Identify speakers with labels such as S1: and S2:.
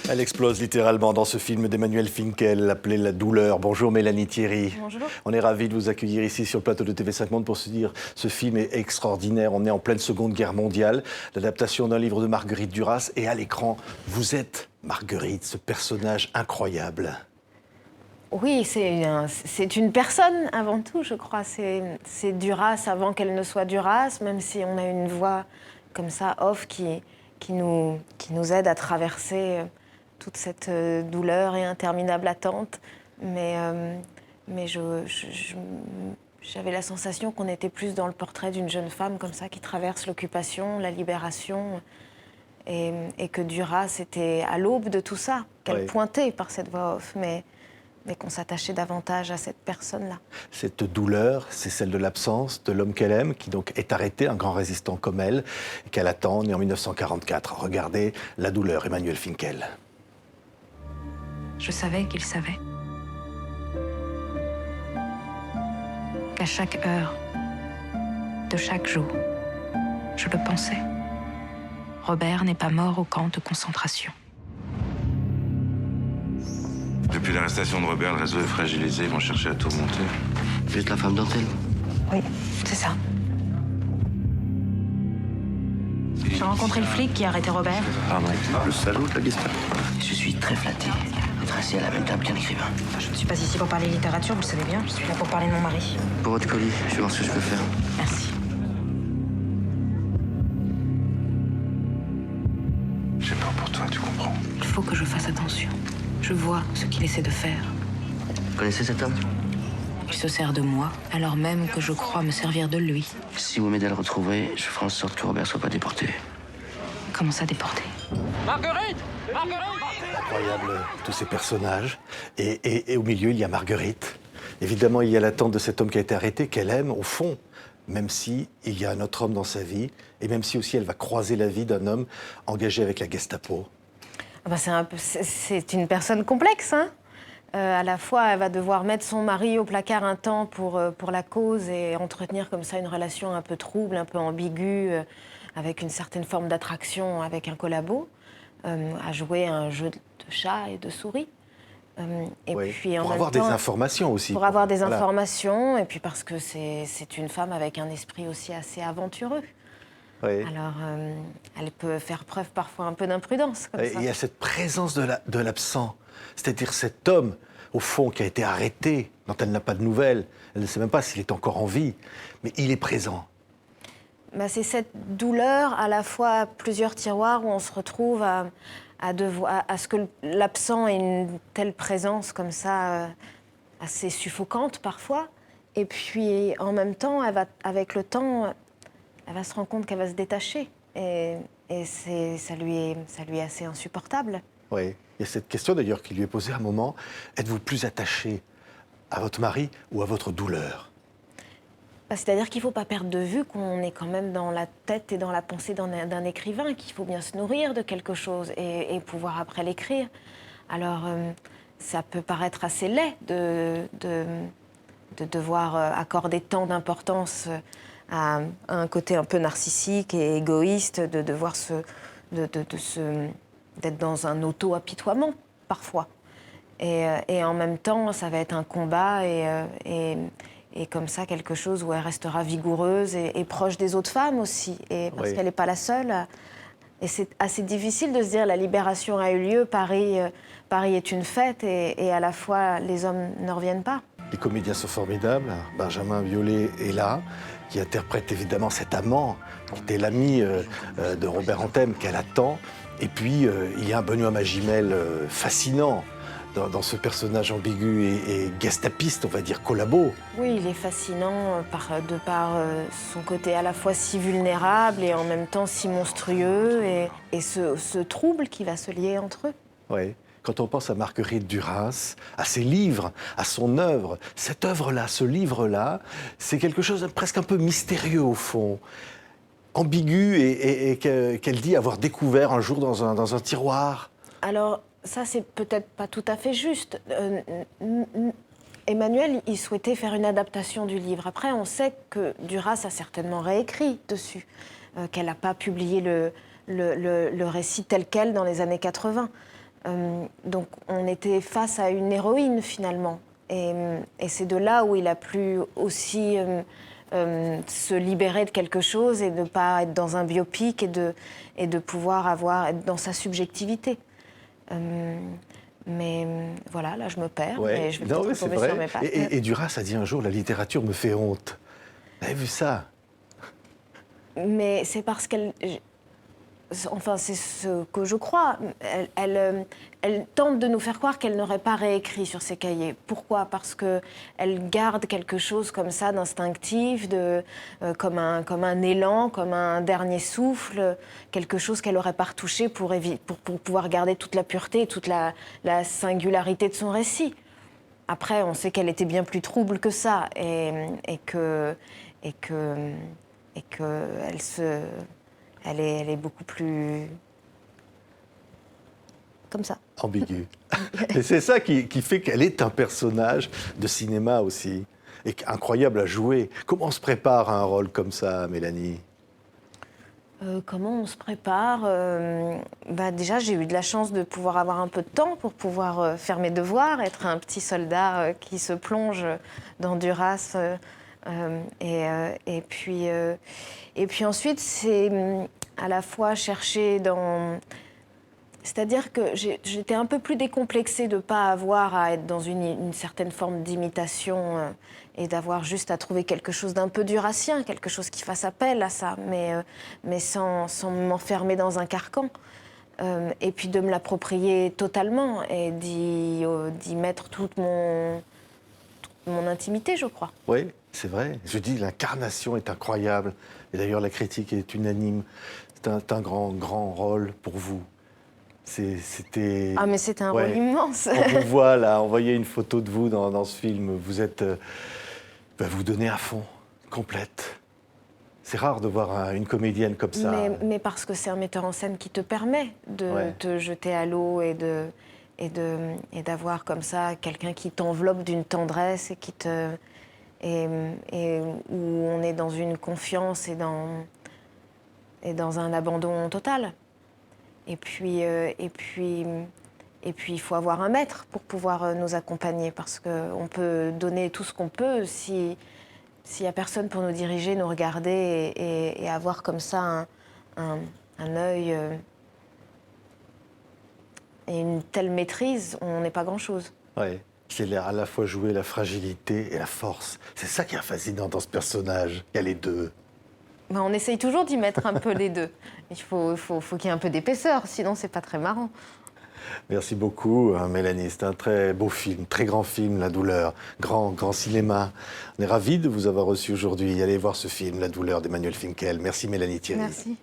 S1: Elle explose littéralement dans ce film d'Emmanuel Finkiel, appelé La douleur. Bonjour Mélanie Thierry.
S2: Bonjour.
S1: On est ravis de vous accueillir ici sur le plateau de TV5 Monde pour se dire ce film est extraordinaire. On est en pleine Seconde Guerre mondiale, l'adaptation d'un livre de Marguerite Duras. Et à l'écran, vous êtes Marguerite, ce personnage incroyable.
S2: Oui, c'est une personne avant tout, je crois. C'est Duras avant qu'elle ne soit Duras, même si on a une voix comme ça, off, qui nous aide à traverser toute cette douleur et interminable attente. Mais j'avais la sensation qu'on était plus dans le portrait d'une jeune femme comme ça qui traverse l'occupation, la libération, et que Duras était à l'aube de tout ça, qu'elle pointait par cette voix off, mais qu'on s'attachait davantage à cette personne-là.
S1: Cette douleur, c'est celle de l'absence de l'homme qu'elle aime, qui donc est arrêté, un grand résistant comme elle, et qu'elle attend, né en 1944. Regardez La douleur, Emmanuel Finkiel.
S3: Je savais qu'il savait. Qu'à chaque heure, de chaque jour, je le pensais. Robert n'est pas mort au camp de concentration.
S4: Depuis l'arrestation de Robert, le réseau est fragilisé, ils vont chercher à tout remonter.
S5: Vous êtes la femme d'Antel?
S3: Oui, c'est ça. J'ai rencontré le flic qui a arrêté Robert.
S5: Pardon, le salaud de la Gestapo. Je suis très flatté d'être assis à la même table qu'un écrivain.
S3: Je ne suis pas ici pour parler littérature, vous le savez bien. Je suis là pour parler de mon mari.
S5: Pour votre colis, je vais voir ce que je peux faire.
S3: Merci.
S4: J'ai peur pour toi, tu comprends?
S3: Il faut que je fasse attention. Je vois ce qu'il essaie de faire.
S5: Vous connaissez cet homme?
S3: Il se sert de moi, alors même que je crois me servir de lui.
S5: Si vous m'aidez à le retrouver, je ferai en sorte que Robert soit pas déporté.
S3: Comment ça, déporter?
S6: Marguerite!
S1: Incroyable, tous ces personnages. Et au milieu, il y a Marguerite. Évidemment, il y a l'attente de cet homme qui a été arrêté, qu'elle aime, au fond, même si il y a un autre homme dans sa vie, et même si aussi elle va croiser la vie d'un homme engagé avec la Gestapo.
S2: C'est une personne complexe, hein. À la fois, elle va devoir mettre son mari au placard un temps pour la cause et entretenir comme ça une relation un peu trouble, un peu ambiguë, avec une certaine forme d'attraction avec un collabo, à jouer un jeu de chat et de souris. Et puis,
S1: pour avoir des informations aussi.
S2: Pour avoir des informations, et puis parce que c'est une femme avec un esprit aussi assez aventureux.
S1: Oui.
S2: Alors, elle peut faire preuve parfois un peu d'imprudence.
S1: Il y a cette présence de l'absent, c'est-à-dire cet homme, au fond, qui a été arrêté, dont elle n'a pas de nouvelles. Elle ne sait même pas s'il est encore en vie, mais il est présent.
S2: C'est cette douleur, à la fois plusieurs tiroirs où on se retrouve à ce que l'absent ait une telle présence comme ça, assez suffocante parfois. Et puis, en même temps, avec le temps, elle va se rendre compte qu'elle va se détacher. Et ça lui est assez insupportable.
S1: Oui, il y a cette question d'ailleurs qui lui est posée à un moment. Êtes-vous plus attaché à votre mari ou à votre douleur?
S2: C'est-à-dire qu'il ne faut pas perdre de vue qu'on est quand même dans la tête et dans la pensée d'un écrivain, qu'il faut bien se nourrir de quelque chose et pouvoir après l'écrire. Alors, ça peut paraître assez laid de devoir accorder tant d'importance à un côté un peu narcissique et égoïste, de devoir d'être dans un auto-apitoiement, parfois. Et en même temps, ça va être un combat et comme ça, quelque chose où elle restera vigoureuse et proche des autres femmes aussi. Et parce qu'elle n'est pas la seule. Et c'est assez difficile de se dire, la libération a eu lieu, Paris est une fête, et à la fois, les hommes ne reviennent pas.
S1: Les comédiens sont formidables. Benjamin Biolay est là, qui interprète évidemment cet amant, qui était l'ami de Robert Anthem, qu'elle attend. Et puis, il y a un Benoît Magimel fascinant dans ce personnage ambigu et gestapiste, on va dire, collabo.
S2: Oui, il est fascinant de par son côté à la fois si vulnérable et en même temps si monstrueux, et ce trouble qui va se lier entre eux.
S1: Oui. Quand on pense à Marguerite Duras, à ses livres, à son œuvre, cette œuvre-là, ce livre-là, c'est quelque chose de presque un peu mystérieux au fond, ambigu et qu'elle dit avoir découvert un jour dans un tiroir.
S2: Alors, ça, c'est peut-être pas tout à fait juste. Emmanuel, il souhaitait faire une adaptation du livre. Après, on sait que Duras a certainement réécrit dessus, qu'elle n'a pas publié le récit tel quel dans les années 80. Donc on était face à une héroïne finalement. Et c'est de là où il a pu aussi se libérer de quelque chose et de ne pas être dans un biopic et de pouvoir être dans sa subjectivité. Mais voilà, là je me perds et je vais peut-être tomber sur mes pattes.
S1: Et Duras a dit un jour, la littérature me fait honte. Vous avez vu ça?
S2: Mais c'est parce qu'elle... Enfin, c'est ce que je crois. Elle tente de nous faire croire qu'elle n'aurait pas réécrit sur ses cahiers. Pourquoi? Parce qu'elle garde quelque chose comme ça d'instinctif, comme un élan, comme un dernier souffle, quelque chose qu'elle n'aurait pas retouché pour pouvoir garder toute la pureté et toute la singularité de son récit. Après, on sait qu'elle était bien plus trouble que ça et que elle est beaucoup plus comme ça.
S1: Ambiguë. Et c'est ça qui fait qu'elle est un personnage de cinéma aussi, et incroyable à jouer. Comment on se prépare à un rôle comme ça, Mélanie?
S2: Comment on se prépare? Déjà, j'ai eu de la chance de pouvoir avoir un peu de temps pour pouvoir faire mes devoirs, être un petit soldat qui se plonge dans Duras. Et puis ensuite, c'est à la fois chercher dans... C'est-à-dire que j'étais un peu plus décomplexée de ne pas avoir à être dans une certaine forme d'imitation et d'avoir juste à trouver quelque chose d'un peu durassien, quelque chose qui fasse appel à ça, mais sans m'enfermer dans un carcan. Et puis de me l'approprier totalement et d'y mettre toute mon intimité, je crois.
S1: Oui, c'est vrai. Je dis, l'incarnation est incroyable. Et d'ailleurs, la critique est unanime. C'est un grand rôle pour vous. C'était...
S2: Ah, mais c'était un rôle immense.
S1: On vous voit là, on voyait une photo de vous dans ce film. Vous êtes... vous donnez à fond, complète. C'est rare de voir une comédienne comme ça.
S2: Mais parce que c'est un metteur en scène qui te permet de te jeter à l'eau et d'avoir comme ça quelqu'un qui t'enveloppe d'une tendresse et où on est dans une confiance et dans un abandon total. Et puis il faut avoir un maître pour pouvoir nous accompagner, parce qu'on peut donner tout ce qu'on peut s'il n'y a personne pour nous diriger, nous regarder et avoir comme ça un œil et une telle maîtrise, on n'est pas grand-chose.
S1: Oui, c'est à la fois jouer la fragilité et la force. C'est ça qui est fascinant dans ce personnage. Il y a les deux.
S2: On essaye toujours d'y mettre un peu les deux. Il faut qu'il y ait un peu d'épaisseur, sinon c'est pas très marrant.
S1: Merci beaucoup, Mélanie. C'est un très beau film, très grand film, La Douleur. Grand cinéma. On est ravis de vous avoir reçu aujourd'hui. Allez voir ce film, La Douleur d'Emmanuel Finkiel. Merci, Mélanie Thierry.
S2: Merci.